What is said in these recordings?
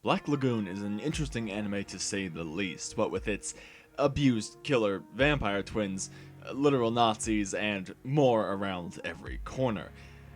Black Lagoon is an interesting anime to say the least, what with its abused killer vampire twins, literal Nazis, and more around every corner.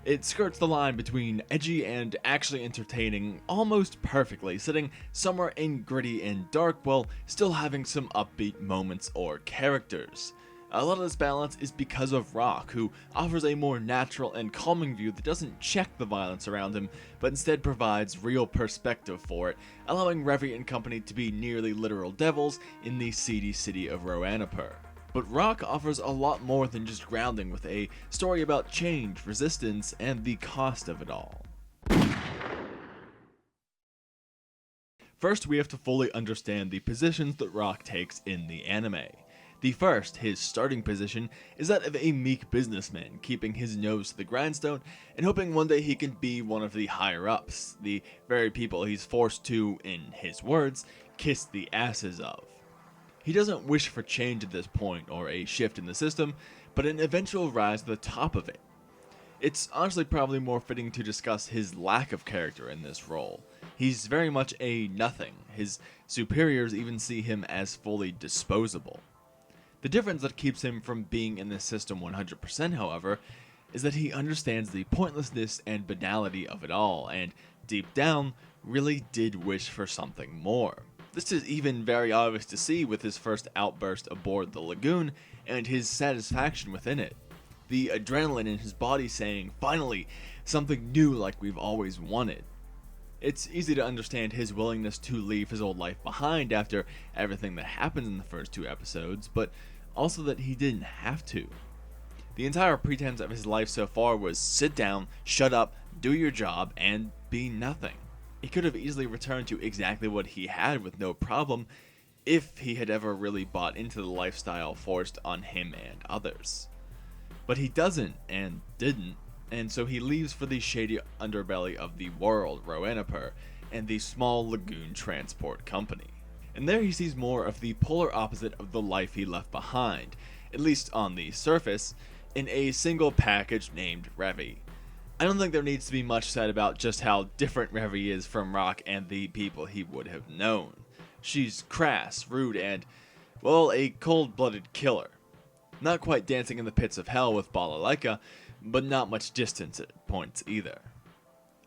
It skirts the line between edgy and actually entertaining almost perfectly, sitting somewhere in gritty and dark while still having some upbeat moments or characters. A lot of this balance is because of Rock, who offers a more natural and calming view that doesn't check the violence around him, but instead provides real perspective for it, allowing Revy and company to be nearly literal devils in the seedy city of Roanapur. But Rock offers a lot more than just grounding, with a story about change, resistance, and the cost of it all. First, we have to fully understand the positions that Rock takes in the anime. The first, his starting position, is that of a meek businessman, keeping his nose to the grindstone and hoping one day he can be one of the higher-ups, the very people he's forced to, in his words, kiss the asses of. He doesn't wish for change at this point, or a shift in the system, but an eventual rise to the top of it. It's honestly probably more fitting to discuss his lack of character in this role. He's very much a nothing. His superiors even see him as fully disposable. The difference that keeps him from being in this system 100%, however, is that he understands the pointlessness and banality of it all, and deep down, really did wish for something more. This is even very obvious to see with his first outburst aboard the Lagoon and his satisfaction within it. The adrenaline in his body saying, finally, something new like we've always wanted. It's easy to understand his willingness to leave his old life behind after everything that happens in the first 2 episodes, but also that he didn't have to. The entire pretense of his life so far was sit down, shut up, do your job, and be nothing. He could have easily returned to exactly what he had with no problem if he had ever really bought into the lifestyle forced on him and others. But he doesn't and didn't, and so he leaves for the shady underbelly of the world, Roanapur, and the small Lagoon Transport Company. And there he sees more of the polar opposite of the life he left behind, at least on the surface, in a single package named Revy. I don't think there needs to be much said about just how different Revy is from Rock and the people he would have known. She's crass, rude, and, well, a cold-blooded killer. Not quite dancing in the pits of hell with Balalaika, but not much distance at points either.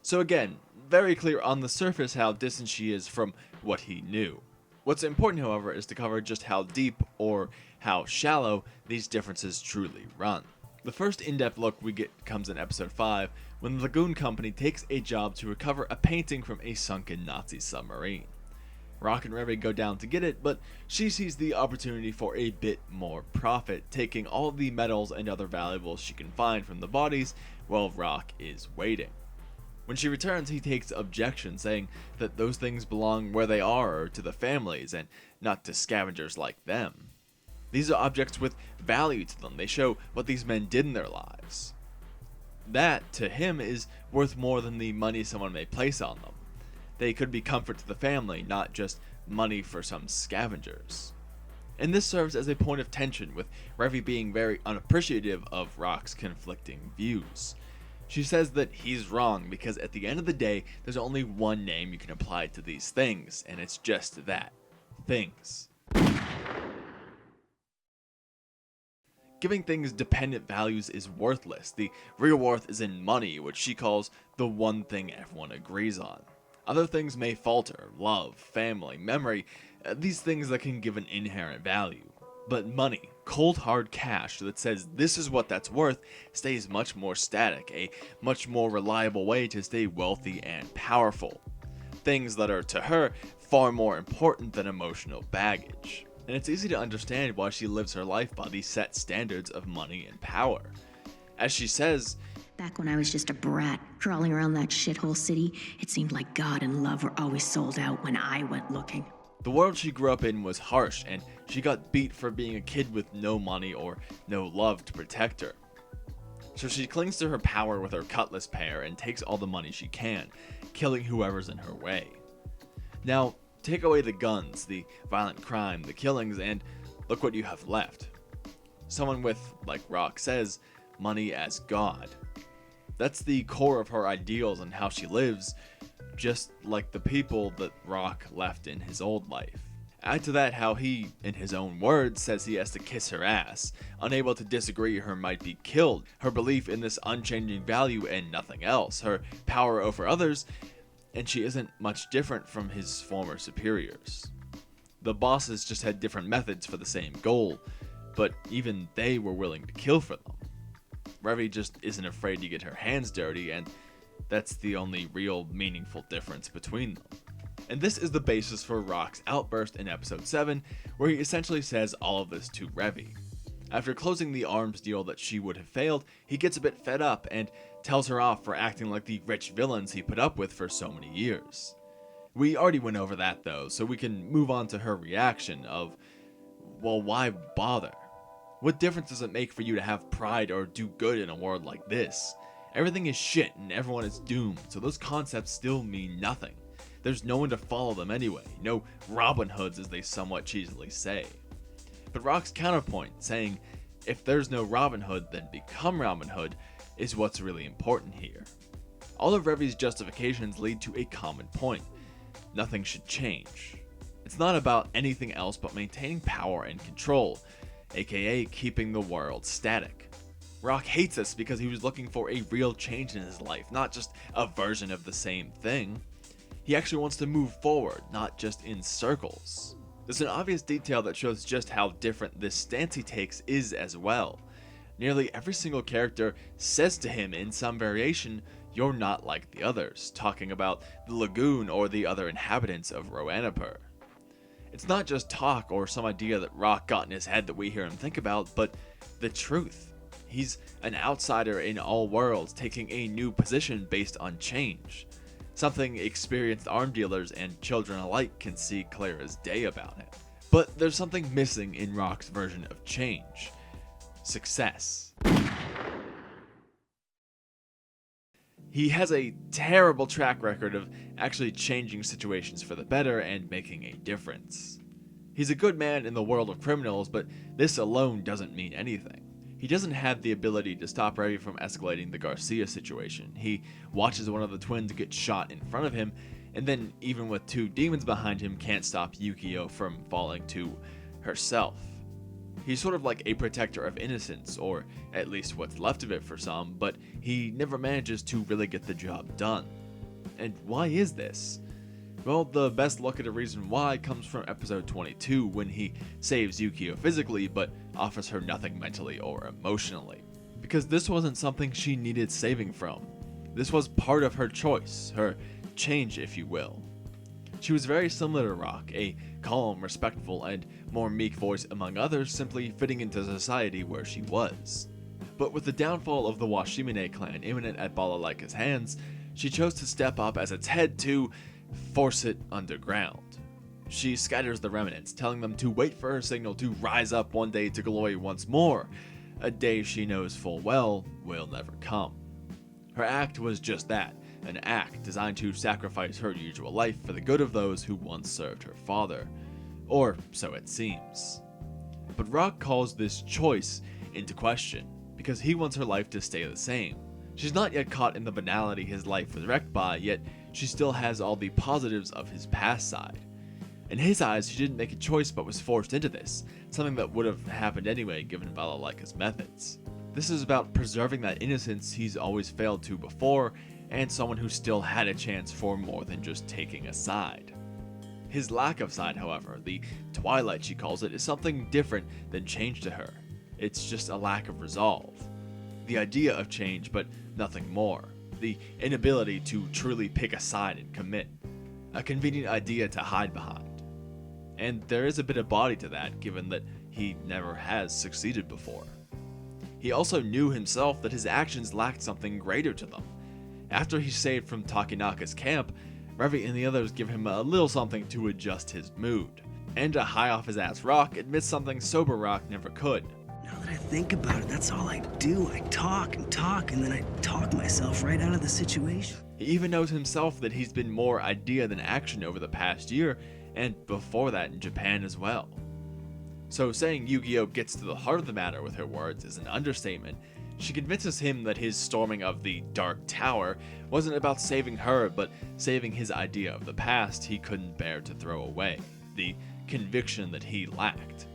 So again, very clear on the surface how distant she is from what he knew. What's important, however, is to cover just how deep, or how shallow, these differences truly run. The first in-depth look we get comes in episode 5, when the Lagoon Company takes a job to recover a painting from a sunken Nazi submarine. Rock and Revy go down to get it, but she sees the opportunity for a bit more profit, taking all the metals and other valuables she can find from the bodies while Rock is waiting. When she returns, he takes objection, saying that those things belong where they are, or to the families, and not to scavengers like them. These are objects with value to them. They show what these men did in their lives. That, to him, is worth more than the money someone may place on them. They could be comfort to the family, not just money for some scavengers. And this serves as a point of tension, with Revy being very unappreciative of Rock's conflicting views. She says that he's wrong because at the end of the day, there's only one name you can apply to these things, and it's just that. Things. Giving things dependent values is worthless. The real worth is in money, which she calls the one thing everyone agrees on. Other things may falter, love, family, memory, these things that can give an inherent value. But money, cold hard cash that says this is what that's worth, stays much more static, a much more reliable way to stay wealthy and powerful. Things that are, to her, far more important than emotional baggage. And it's easy to understand why she lives her life by these set standards of money and power. As she says, back when I was just a brat, crawling around that shithole city, it seemed like God and love were always sold out when I went looking. The world she grew up in was harsh, and she got beat for being a kid with no money or no love to protect her. So she clings to her power with her cutlass pair and takes all the money she can, killing whoever's in her way. Now, take away the guns, the violent crime, the killings, and look what you have left. Someone with, like Rock says, money as God. That's the core of her ideals and how she lives, just like the people that Rock left in his old life. Add to that how he, in his own words, says he has to kiss her ass, unable to disagree her might be killed, her belief in this unchanging value and nothing else, her power over others, and she isn't much different from his former superiors. The bosses just had different methods for the same goal, but even they were willing to kill for them. Revy just isn't afraid to get her hands dirty, and that's the only real meaningful difference between them. And this is the basis for Rock's outburst in episode 7, where he essentially says all of this to Revy. After closing the arms deal that she would have failed, he gets a bit fed up and tells her off for acting like the rich villains he put up with for so many years. We already went over that though, so we can move on to her reaction of, well, why bother? What difference does it make for you to have pride or do good in a world like this? Everything is shit and everyone is doomed, so those concepts still mean nothing. There's no one to follow them anyway, no Robin Hoods as they somewhat cheesily say. But Rock's counterpoint, saying, if there's no Robin Hood, then become Robin Hood, is what's really important here. All of Revy's justifications lead to a common point. Nothing should change. It's not about anything else but maintaining power and control, aka keeping the world static. Rock hates this because he was looking for a real change in his life, not just a version of the same thing. He actually wants to move forward, not just in circles. There's an obvious detail that shows just how different this stance he takes is as well. Nearly every single character says to him in some variation, "You're not like the others," talking about the Lagoon or the other inhabitants of Roanapur. It's not just talk or some idea that Rock got in his head that we hear him think about, but the truth. He's an outsider in all worlds, taking a new position based on change. Something experienced arm dealers and children alike can see clear as day about it. But there's something missing in Rock's version of change. Success. He has a terrible track record of actually changing situations for the better and making a difference. He's a good man in the world of criminals, but this alone doesn't mean anything. He doesn't have the ability to stop Revy from escalating the Garcia situation. He watches one of the twins get shot in front of him, and then even with two demons behind him can't stop Yukio from falling to herself. He's sort of like a protector of innocence, or at least what's left of it for some, but he never manages to really get the job done. And why is this? Well, the best look at a reason why comes from episode 22, when he saves Yukio physically, but offers her nothing mentally or emotionally. Because this wasn't something she needed saving from. This was part of her choice, her change if you will. She was very similar to Rock, a calm, respectful, and more meek voice among others, simply fitting into society where she was. But with the downfall of the Washimine clan imminent at Balalaika's hands, she chose to step up as its head to force it underground. She scatters the remnants, telling them to wait for her signal to rise up one day to glory once more, a day she knows full well will never come. Her act was just that, an act designed to sacrifice her usual life for the good of those who once served her father. Or so it seems. But Rock calls this choice into question, because he wants her life to stay the same. She's not yet caught in the banality his life was wrecked by, yet she still has all the positives of his past side. In his eyes, she didn't make a choice but was forced into this, something that would have happened anyway given Balalaika's methods. This is about preserving that innocence he's always failed to before, and someone who still had a chance for more than just taking a side. His lack of side, however, the twilight she calls it, is something different than change to her. It's just a lack of resolve. The idea of change, but nothing more. The inability to truly pick a side and commit. A convenient idea to hide behind. And there is a bit of body to that, given that he never has succeeded before. He also knew himself that his actions lacked something greater to them. After he's saved from Takinaka's camp, Revy and the others give him a little something to adjust his mood. And a high off his ass Rock admits something sober Rock never could. Now that I think about it, that's all I do. I talk, and then I talk myself right out of the situation. He even knows himself that he's been more idea than action over the past year, and before that in Japan as well. So saying Yu-Gi-Oh gets to the heart of the matter with her words is an understatement. She convinces him that his storming of the Dark Tower wasn't about saving her, but saving his idea of the past he couldn't bear to throw away, the conviction that he lacked.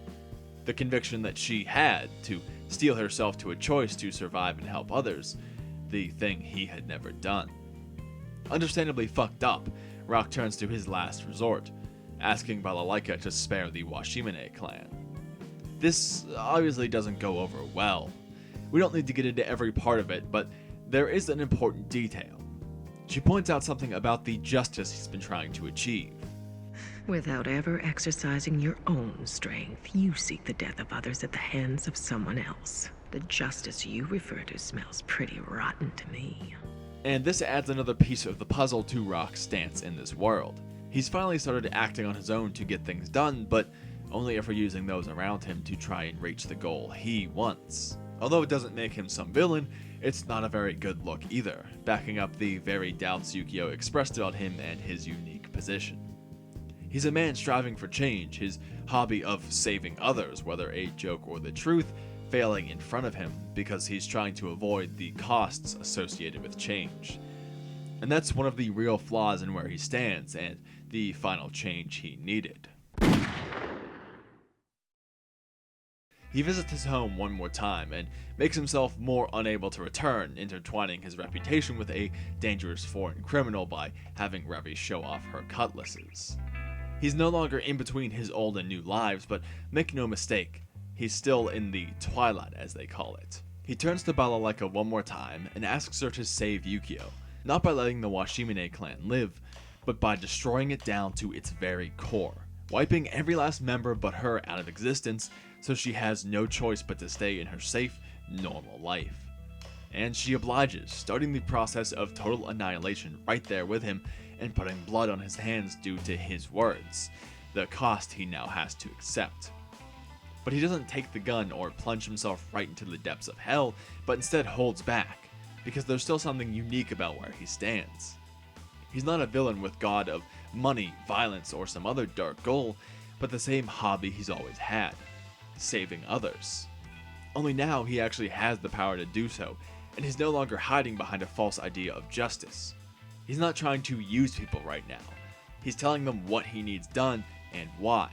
The conviction that she had to steel herself to a choice to survive and help others, the thing he had never done. Understandably fucked up, Rock turns to his last resort, asking Balalaika to spare the Washimine clan. This obviously doesn't go over well. We don't need to get into every part of it, but there is an important detail. She points out something about the justice he's been trying to achieve. Without ever exercising your own strength, you seek the death of others at the hands of someone else. The justice you refer to smells pretty rotten to me. And this adds another piece of the puzzle to Rock's stance in this world. He's finally started acting on his own to get things done, but only ever using those around him to try and reach the goal he wants. Although it doesn't make him some villain, it's not a very good look either, backing up the very doubts Yukio expressed about him and his unique position. He's a man striving for change, his hobby of saving others, whether a joke or the truth, failing in front of him because he's trying to avoid the costs associated with change. And that's one of the real flaws in where he stands and the final change he needed. He visits his home one more time and makes himself more unable to return, intertwining his reputation with a dangerous foreign criminal by having Revy show off her cutlasses. He's no longer in between his old and new lives, but make no mistake, he's still in the twilight, as they call it. He turns to Balalaika one more time and asks her to save Yukio, not by letting the Washimine clan live, but by destroying it down to its very core, wiping every last member but her out of existence, so she has no choice but to stay in her safe, normal life. And she obliges, starting the process of total annihilation right there with him, and putting blood on his hands due to his words, the cost he now has to accept. But he doesn't take the gun or plunge himself right into the depths of hell, but instead holds back, because there's still something unique about where he stands. He's not a villain with god of money, violence, or some other dark goal, but the same hobby he's always had, saving others. Only now he actually has the power to do so, and he's no longer hiding behind a false idea of justice. He's not trying to use people right now. He's telling them what he needs done and why.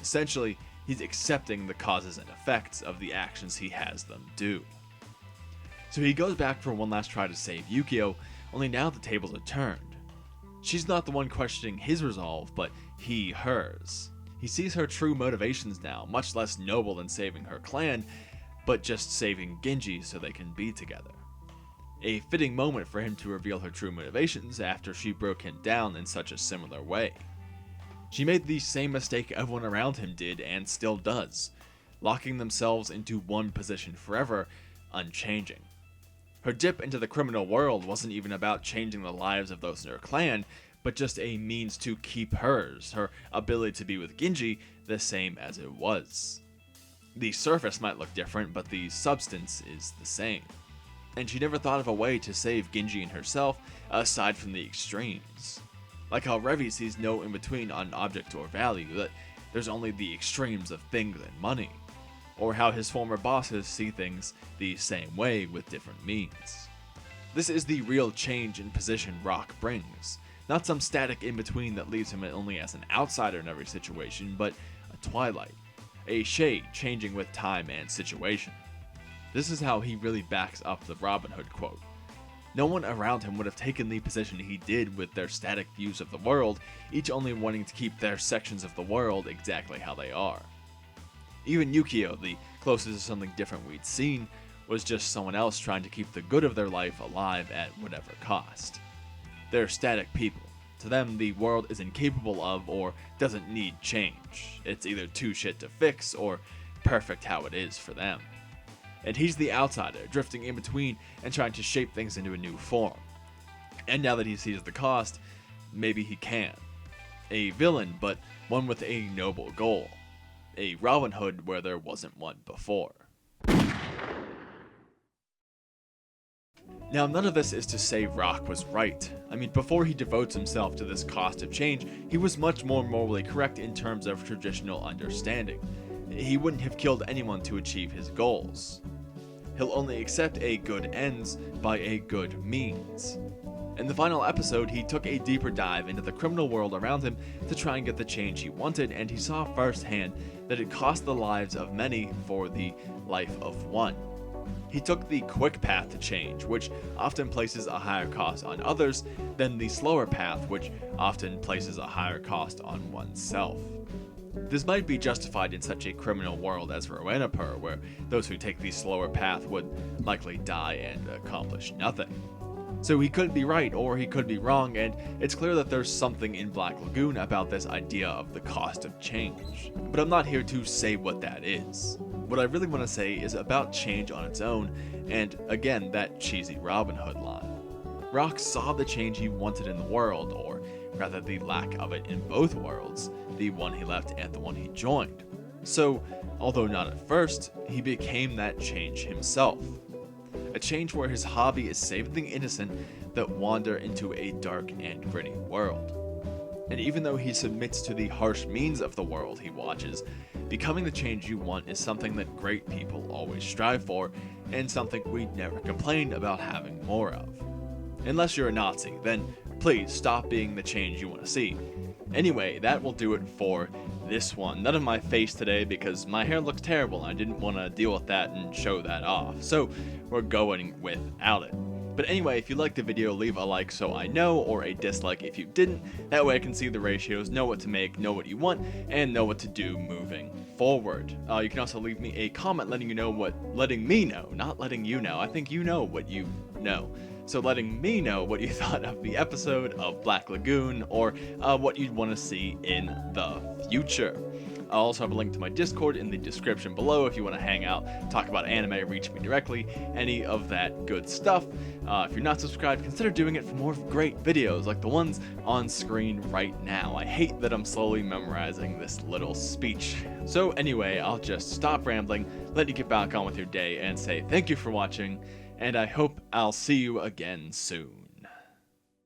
Essentially, he's accepting the causes and effects of the actions he has them do. So he goes back for one last try to save Yukio, only now the tables are turned. She's not the one questioning his resolve, but he hers. He sees her true motivations now, much less noble than saving her clan, but just saving Genji so they can be together. A fitting moment for him to reveal her true motivations after she broke him down in such a similar way. She made the same mistake everyone around him did and still does, locking themselves into one position forever, unchanging. Her dip into the criminal world wasn't even about changing the lives of those in her clan, but just a means to keep hers, her ability to be with Genji, the same as it was. The surface might look different, but the substance is the same. And she never thought of a way to save Genji and herself aside from the extremes. Like how Revy sees no in-between on object or value, that there's only the extremes of things and money. Or how his former bosses see things the same way with different means. This is the real change in position Rock brings. Not some static in-between that leaves him only as an outsider in every situation, but a twilight. A shade changing with time and situation. This is how he really backs up the Robin Hood quote. No one around him would have taken the position he did with their static views of the world, each only wanting to keep their sections of the world exactly how they are. Even Yukio, the closest to something different we'd seen, was just someone else trying to keep the good of their life alive at whatever cost. They're static people. To them, the world is incapable of or doesn't need change. It's either too shit to fix or perfect how it is for them. And he's the outsider, drifting in between and trying to shape things into a new form. And now that he sees the cost, maybe he can. A villain, but one with a noble goal. A Robin Hood where there wasn't one before. Now, none of this is to say Rock was right. I mean, before he devotes himself to this cost of change, he was much more morally correct in terms of traditional understanding. He wouldn't have killed anyone to achieve his goals. He'll only accept a good ends by a good means. In the final episode, he took a deeper dive into the criminal world around him to try and get the change he wanted, and he saw firsthand that it cost the lives of many for the life of one. He took the quick path to change, which often places a higher cost on others, than the slower path, which often places a higher cost on oneself. This might be justified in such a criminal world as Roanapur, where those who take the slower path would likely die and accomplish nothing. So he could be right, or he could be wrong, and it's clear that there's something in Black Lagoon about this idea of the cost of change. But I'm not here to say what that is. What I really want to say is about change on its own, and again, that cheesy Robin Hood line. Rock saw the change he wanted in the world, or rather the lack of it in both worlds, the one he left and the one he joined. So, although not at first, he became that change himself. A change where his hobby is saving the innocent that wander into a dark and gritty world. And even though he submits to the harsh means of the world he watches, becoming the change you want is something that great people always strive for, and something we never complain about having more of. Unless you're a Nazi, then please stop being the change you want to see. Anyway, that will do it for this one. None of my face today because my hair looks terrible and I didn't want to deal with that and show that off, so we're going without it. But anyway, if you liked the video, leave a like so I know, or a dislike if you didn't. That way I can see the ratios, know what to make, know what you want, and know what to do moving forward. You can also leave me a comment letting me know, not letting you know. I think you know what you know. So letting me know what you thought of the episode of Black Lagoon, or what you'd want to see in the future. I'll also have a link to my Discord in the description below if you want to hang out, talk about anime, reach me directly, any of that good stuff. If you're not subscribed, consider doing it for more great videos like the ones on screen right now. I hate that I'm slowly memorizing this little speech. So anyway, I'll just stop rambling, let you get back on with your day, and say thank you for watching, and I hope I'll see you again soon.